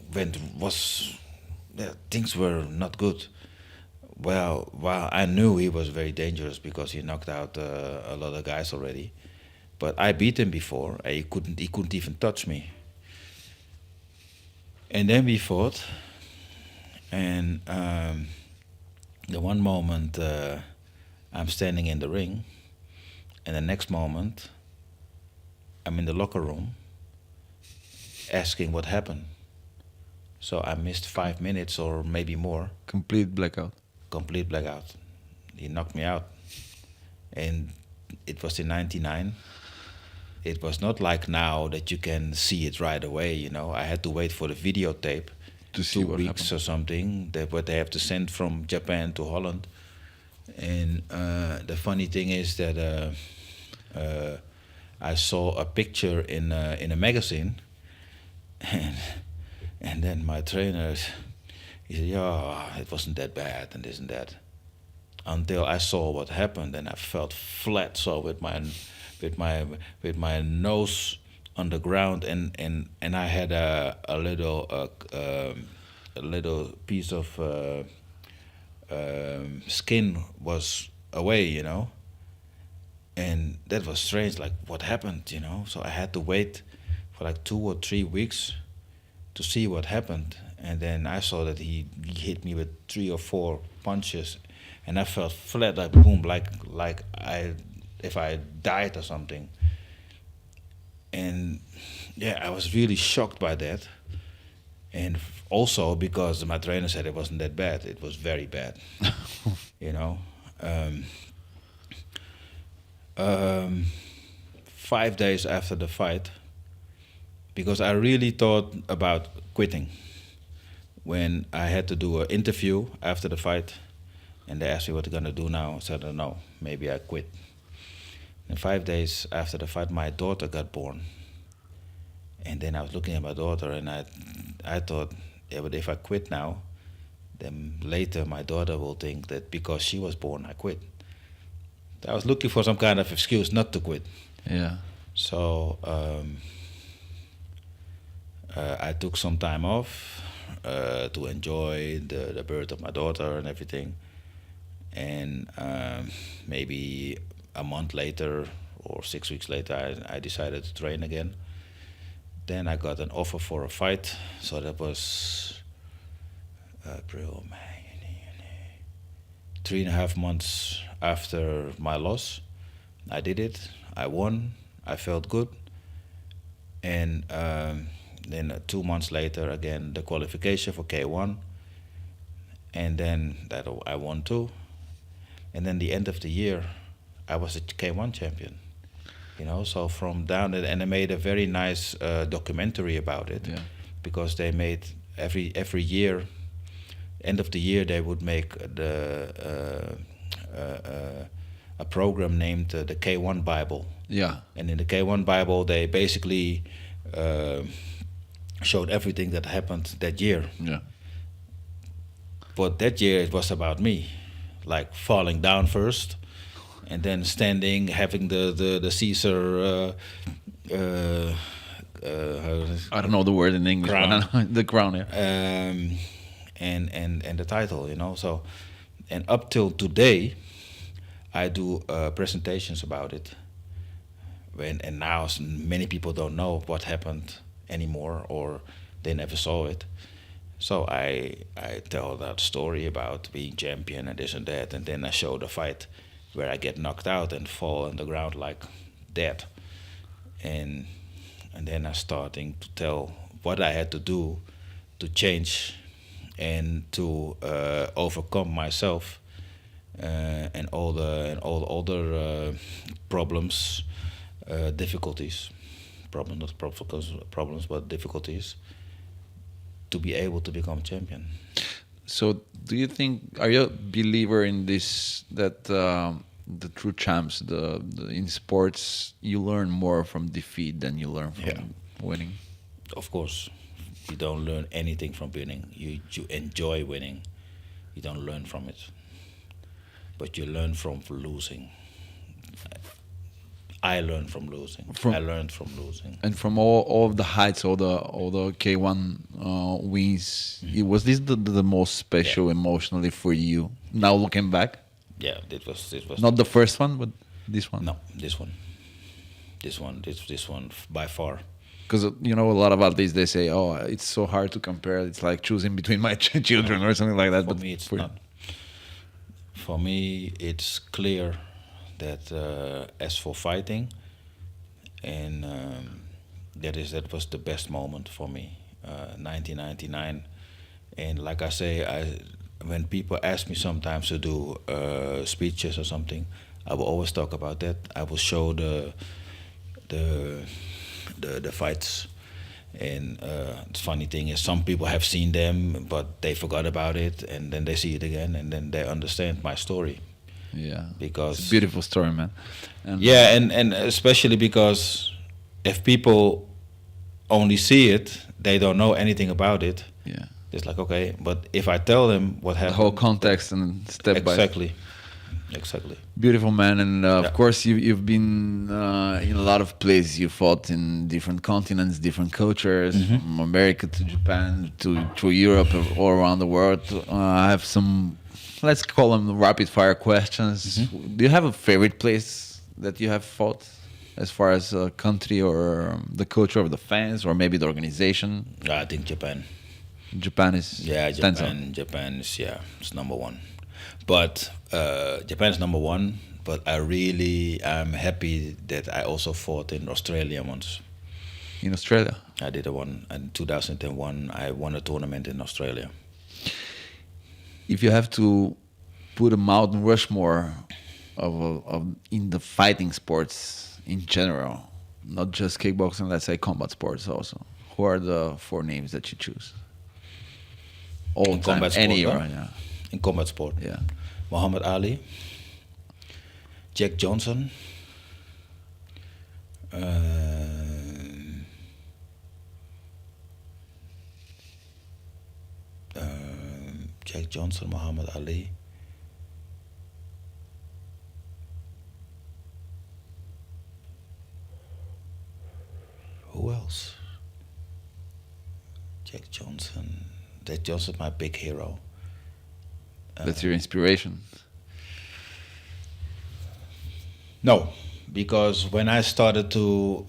things were not good. Well, I knew he was very dangerous because he knocked out a lot of guys already, but I beat him before. He couldn't even touch me. And then we fought, and the one moment I'm standing in the ring, and the next moment I'm in the locker room asking what happened. So I missed 5 minutes or maybe more. Complete blackout. He knocked me out. And it was in 99. It was not like now that you can see it right away, I had to wait for the videotape to see 2 what weeks happened. or something, what they have to send from Japan to Holland. And the funny thing is that I saw a picture in a magazine, and then my trainer, he said, "Yeah, it wasn't that bad," and this and that. Until I saw what happened, and I felt flat, so with my nose on the ground, and I had a little piece of skin was away, and that was strange. Like, what happened, So I had to wait for like 2 or 3 weeks to see what happened, and then I saw that he hit me with 3 or 4 punches, and I felt flat, like boom, like if I died or something. And I was really shocked by that, and also because my trainer said it wasn't that bad. It was very bad. 5 days after the fight, because I really thought about quitting. When I had to do an interview after the fight, and they asked me what you're gonna do now, I said, I don't know, maybe I quit. And 5 days after the fight, my daughter got born. And then I was looking at my daughter, and I thought, but if I quit now, then later my daughter will think that because she was born, I quit. I was looking for some kind of excuse not to quit. Yeah. So I took some time off to enjoy the birth of my daughter and everything. And maybe a month later or 6 weeks later, I decided to train again. Then I got an offer for a fight. So that was April, May, 3.5 months after my loss. I did it. I won. I felt good. and then 2 months later again the qualification for K1, and then that I won too, and then the end of the year I was a K1 champion. So from down there, and they made a very nice documentary about it, because they made every year, end of the year, they would make a program named the K1 Bible. Yeah. And in the K1 Bible, they basically showed everything that happened that year. Yeah. But that year it was about me, like falling down first, and then standing, having the Caesar. I don't know the word in English. Crown. But I know the crown. Yeah. And the title, So, and up till today, I do presentations about it. And now many people don't know what happened anymore, or they never saw it. So I tell that story about being champion and this and that, and then I show the fight where I get knocked out and fall on the ground like dead. And then I'm starting to tell what I had to do to change and to overcome myself and all the other problems, difficulties, problems, but difficulties, to be able to become champion. So, do you think, are you a believer in this, that the true champs, the in sports, you learn more from defeat than you learn from winning? Of course, you don't learn anything from winning. You enjoy winning. You don't learn from it, but you learn from losing. I learned from losing. I learned from losing. And from all of the heights, all the K1 wins, was this the most special emotionally for you? Now looking back, it was not the first one, but this one. No, this one by far. Because a lot of athletes, they say, "Oh, it's so hard to compare. It's like choosing between my children or something like that." For me, it's not. For me, it's clear that as for fighting, and that was the best moment for me, 1999. And like I say, when people ask me sometimes to do speeches or something, I will always talk about that. I will show the fights. And the funny thing is, some people have seen them, but they forgot about it, and then they see it again, and then they understand my story. Yeah, because it's a beautiful story, man. And and especially because if people only see it, they don't know anything about it. Yeah, it's like, okay, but if I tell them what happened, the whole context and step by exactly. Beautiful, man. And of course, you've been in a lot of places. You fought in different continents, different cultures, from America to Japan to through Europe, all around the world. I have some, let's call them rapid fire questions. Do you have a favorite place that you have fought, as far as a country or the culture of the fans, or maybe the organization? I think Japan. Japan is Japan is it's number one. But Japan is number one. But I'm happy that I also fought in Australia once. In Australia, I did one in 2001. I won a tournament in Australia. If you have to put a Mount Rushmore of in the fighting sports in general, not just kickboxing, let's say combat sports also, who are the 4 names that you choose? In combat sport, any era, in combat sport, Muhammad Ali, Jack Johnson, Muhammad Ali. Who else? Jack Johnson. Jack Johnson, my big hero. That's your inspiration? No, because when I started to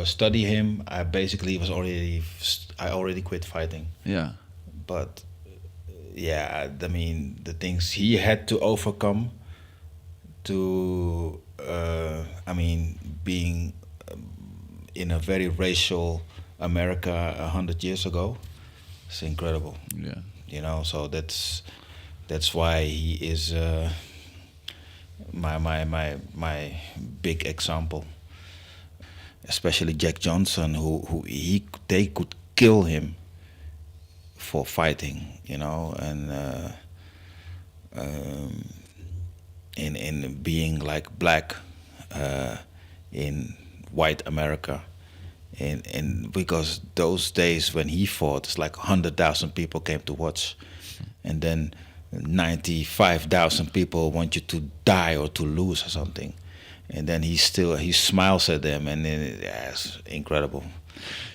study him, I already quit fighting. Yeah. But I mean, the things he had to overcome to, being in a very racial America 100 years ago. It's incredible. Yeah. You know, so that's why he is my big example. Especially Jack Johnson, they could kill him for fighting, you know, and in being like black in white America. And because those days when he fought, it's like 100,000 people came to watch, and then 95,000 people want you to die or to lose or something, and then he smiles at them, and then it's incredible.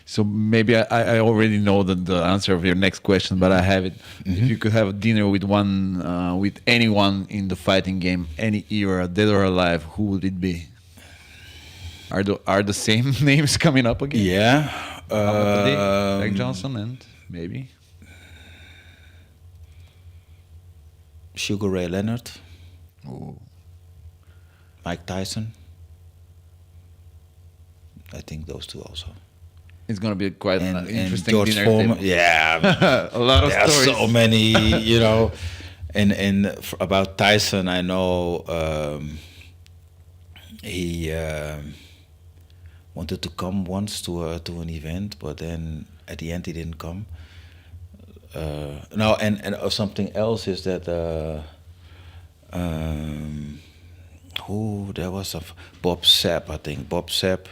So maybe I already know the answer of your next question, but I have it. If you could have a dinner with with anyone in the fighting game, any era, dead or alive, who would it be? Are the same names coming up again? Yeah, Jack Johnson and maybe Sugar Ray Leonard, oh. Mike Tyson. I think those two also. It's gonna be quite an interesting George dinner Foreman. table. Yeah, a lot of there stories. are so many, you know. And about Tyson, I know he wanted to come once to an event, but then at the end he didn't come. No, and something else is that there was Bob Sapp, I think. Bob Sapp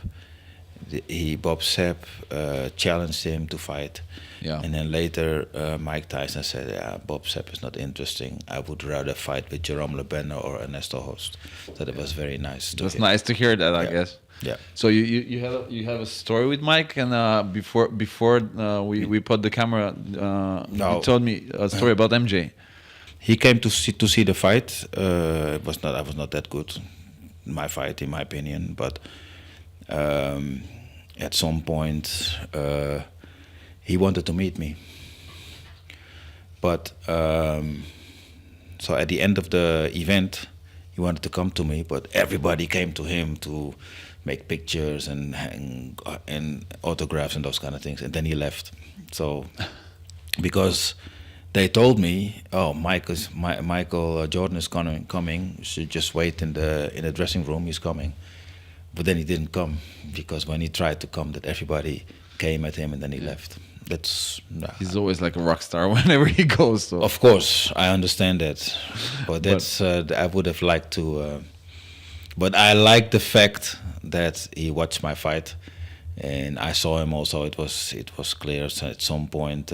challenged him to fight. Yeah. And then later Mike Tyson said, yeah, Bob Sapp is not interesting. I would rather fight with Jerome Le Pen or Ernesto Hoost. So that was very nice. It was nice to hear that, I guess. Yeah. So you have a story with Mike, and before we put the camera, you told me a story about MJ. He came to see the fight. I was not that good, my fight in my opinion, but at some point he wanted to meet me. But so at the end of the event, he wanted to come to me, but everybody came to him to make pictures and autographs and those kind of things, and then he left. So because they told me, oh, Michael Jordan is coming. You should just wait in the dressing room. He's coming, but then he didn't come because when he tried to come, that everybody came at him and then he left. He's always like a rock star whenever he goes. So. Of course, I understand that, but that's I would have liked to. But I like the fact that he watched my fight, and I saw him also. It was clear. So at some point,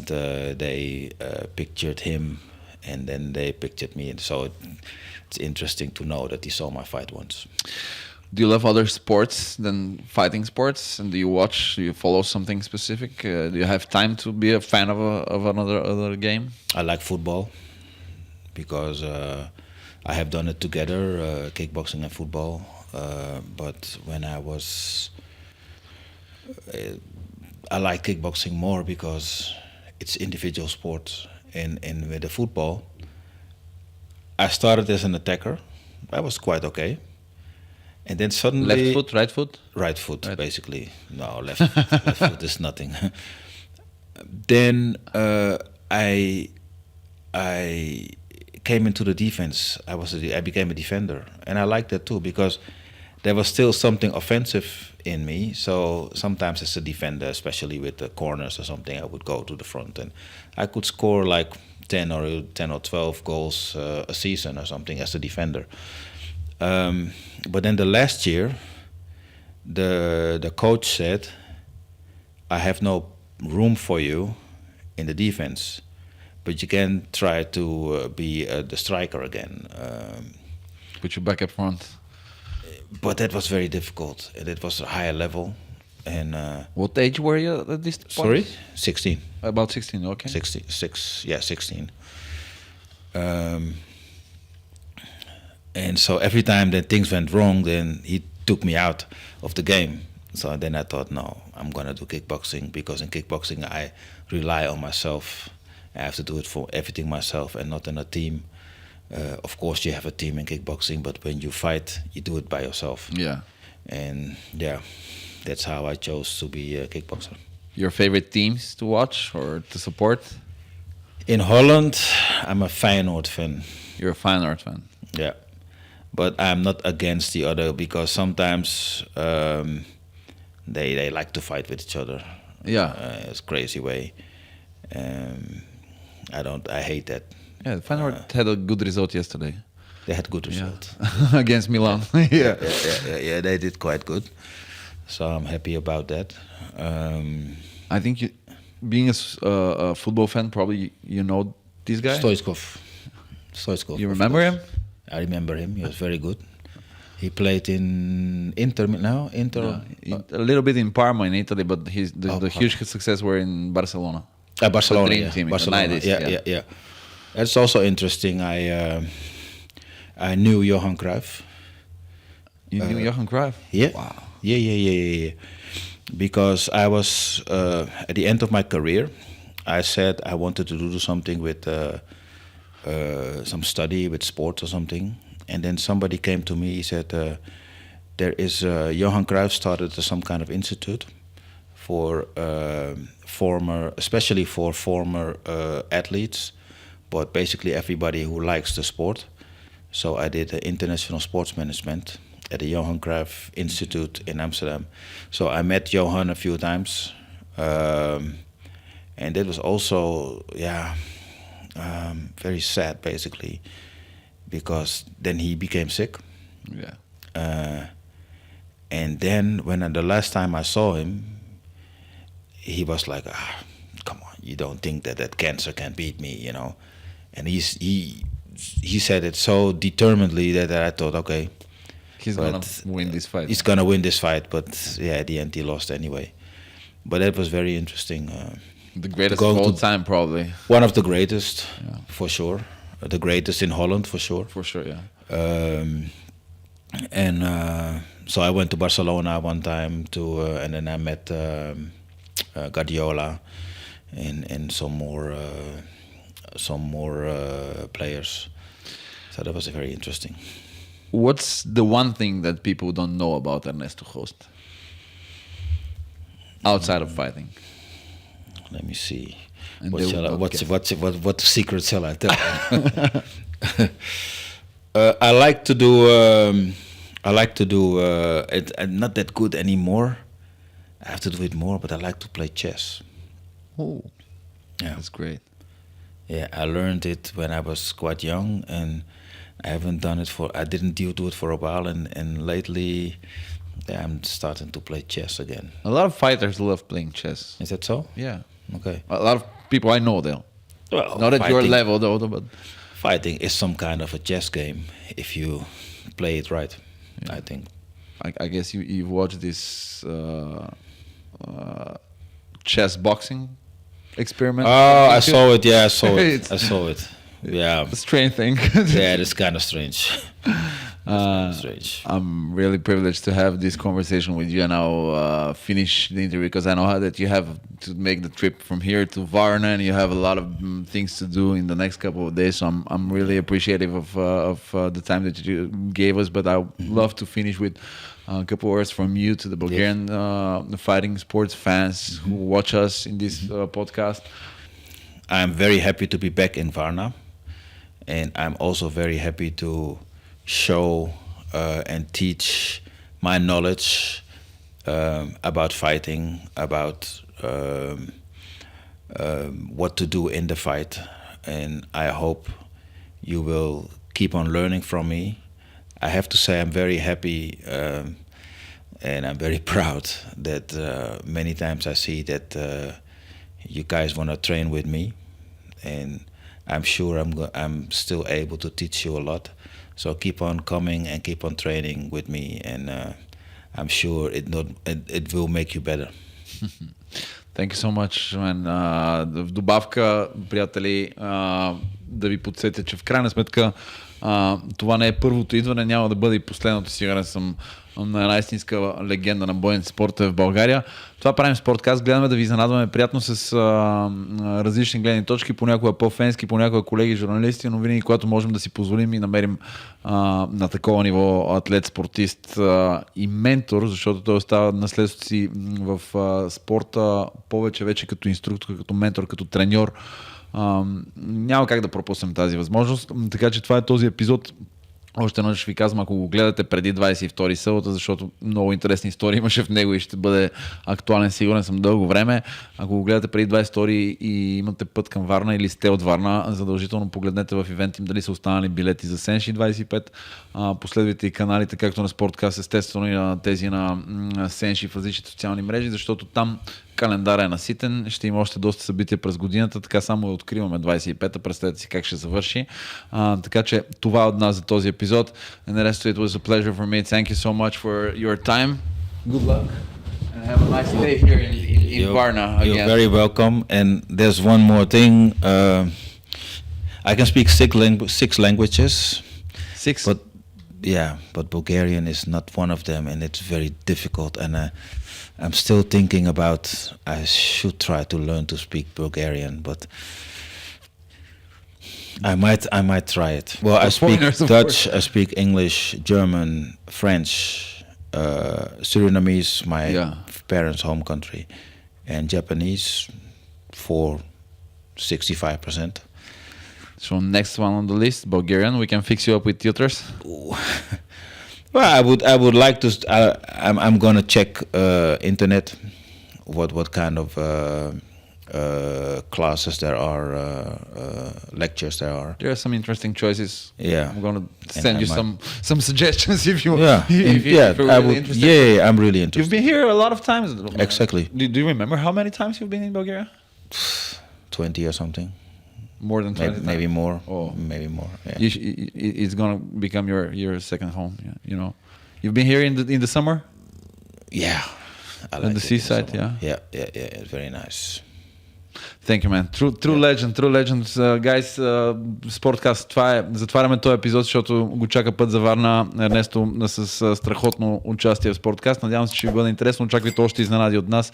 they pictured him, and then they pictured me. And so it's interesting to know that he saw my fight once. Do you love other sports than fighting sports? And do you follow something specific? Do you have time to be a fan of another game? I like football because I have done it together, kickboxing and football. But when I was, I like kickboxing more because it's individual sport. And with the football, I started as an attacker. I was quite okay. And then suddenly... Left foot, right foot? Right foot, right. Basically. No, left foot is nothing. Then I came into the defense. I became a defender. And I liked that too because there was still something offensive in me. So sometimes as a defender, especially with the corners or something, I would go to the front and I could score like 10 or 12 goals a season or something as a defender. But then the last year, the coach said, I have no room for you in the defense, but you can try to be the striker again. Put you back up front. But that was very difficult, and it was a higher level. And what age were you at this point? Sorry? 16. About 16, okay. 16. And so every time that things went wrong, then he took me out of the game. So then I thought, no, I'm going to do kickboxing, because in kickboxing I rely on myself. I have to do it for everything myself and not in a team. Of course you have a team in kickboxing, but when you fight, you do it by yourself. Yeah. And yeah, that's how I chose to be a kickboxer. Your favorite teams to watch or to support? In Holland, I'm a Feyenoord fan. You're a Feyenoord fan. Yeah, but I'm not against the other because sometimes they like to fight with each other. Yeah. It's a crazy way. I hate that. Yeah, Feyenoord had a good result yesterday. They had good results. Against Milan. Yeah. Yeah, they did quite good. So I'm happy about that. I think being a football fan, probably you know this guy. Stoichkov. You remember him? I remember him. He was very good. He played in Inter now. A little bit in Parma in Italy, but the huge success were in Barcelona. Barcelona, The dream team in the Barcelona. 90s, Yeah. That's also interesting. I knew Johan Cruyff. You knew Johan Cruyff? Yeah. Wow. Yeah. Because I was at the end of my career, I said I wanted to do something with some study with sports or something. And then somebody came to me. He said, "There is Johan Cruyff started some kind of institute for especially for former athletes, but basically everybody who likes the sport." So I did international sports management at the Johan Cruyff Institute in Amsterdam. So I met Johan a few times, and that was also very sad basically, because then he became sick. Yeah. And then when the last time I saw him, he was like, "Come on, you don't think that cancer can beat me, you know?" And he said it so determinedly that I thought, okay, he's gonna win this fight. He's gonna win this fight, but at the end he lost anyway. But that was very interesting. The greatest of all time, probably. One of the greatest, for sure. The greatest in Holland, for sure. For sure, yeah. So I went to Barcelona one time and then I met Guardiola and some more players. So that was very interesting. What's the one thing that people don't know about Ernesto Hoost outside of fighting? Let me see. And What secret shall I tell? I like to do. I'm not that good anymore. I have to do it more, but I like to play chess. Oh, yeah, that's great. Yeah, I learned it when I was quite young, and I haven't done it I didn't do it for a while, and lately, I'm starting to play chess again. A lot of fighters love playing chess. Is that so? Yeah. Okay. A lot of people I know, though. Well, not at your level, though, but fighting is some kind of a chess game if you play it right. Yeah. I think. I guess you've watched this chess boxing experiment. Oh, I saw it. Yeah, I saw it. I saw it. Yeah, a strange thing. Yeah, it's kind of strange. Strange. I'm really privileged to have this conversation with you, and I'll finish the interview because I know that you have to make the trip from here to Varna, and you have a lot of things to do in the next couple of days. So I'm really appreciative of the time that you gave us. But I would love to finish with a couple words from you to the Bulgarian fighting sports fans who watch us in this podcast. I'm very happy to be back in Varna, and I'm also very happy to show and teach my knowledge about fighting, about what to do in the fight, and I hope you will keep on learning from me. I have to say I'm very happy and I'm very proud that many times I see that you guys want to train with me, and I'm sure I'm still able to teach you a lot. So keep on coming and keep on training with me, and I'm sure it will make you better. Thank you so much, man. В добавка, приятели, да ви подсетя, че в крайна сметка това не е първото идване, няма да бъде и последното. Сигурен съм на една истинска легенда на бойните спорта в България. Това правим Sportcast, гледаме да ви изненадваме приятно с различни гледни точки, понякога по-фенски, понякога колеги журналисти, но винаги когато можем да си позволим и намерим на такова ниво атлет, спортист и ментор, защото той остава наследството си в спорта повече вече като инструктор, като ментор, като треньор. Няма как да пропуснем тази възможност, така че това е този епизод. Още едно ще ви казвам, ако го гледате преди 22 събота, защото много интересни истории имаше в него и ще бъде актуален, сигурен съм, дълго време. Ако го гледате преди 22 и имате път към Варна или сте от Варна, задължително погледнете в ивент им дали са останали билети за SENSHI 25. Последвайте и каналите, както на Sportcast, естествено и на тези на SENSHI в различните социални мрежи, защото там календар е наситен, ще има още доста събития през годината, така само откриваме 25-та, представете си как ще завърши. Така че това от нас за този епизод. Ernesto, it was a pleasure for me. Thank you so much for your time. Good luck and have a nice day here in Varna again. You're very welcome. And there's one more thing. I can speak six languages. Six? But Bulgarian is not one of them, and it's very difficult. And I'm still thinking about I should try to learn to speak Bulgarian, but I might try it. Well, I speak Dutch, I speak English, German, French, Surinamese, my parents' home country, and Japanese for 65%. So next one on the list, Bulgarian. We can fix you up with tutors. Well, I would like to. I'm gonna check internet, what kind of classes there are, lectures there are. There are some interesting choices. Yeah, I'm gonna send you some suggestions if you. I would. Interested. Yeah, I'm really interested. You've been here a lot of times. Exactly. Do you remember how many times you've been in Bulgaria? 20 or something. More than 20. Maybe more. Oh, maybe more. Yeah. It's gonna become your second home. You know, you've been here in the summer. Yeah, I like the seaside. Yeah. It's very nice. Thank you, man. True legend, guys. Sportcast, това е. Затваряме този епизод, защото го чака път за Варна. Ернесто с страхотно участие в Sportcast. Надявам се, че ви бъде интересно. Очаквайте още изненади от нас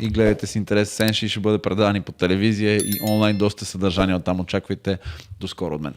и гледайте с интерес SENSHI. Ще бъде предавани по телевизия и онлайн доста съдържание оттам. Очаквайте. До скоро от мен.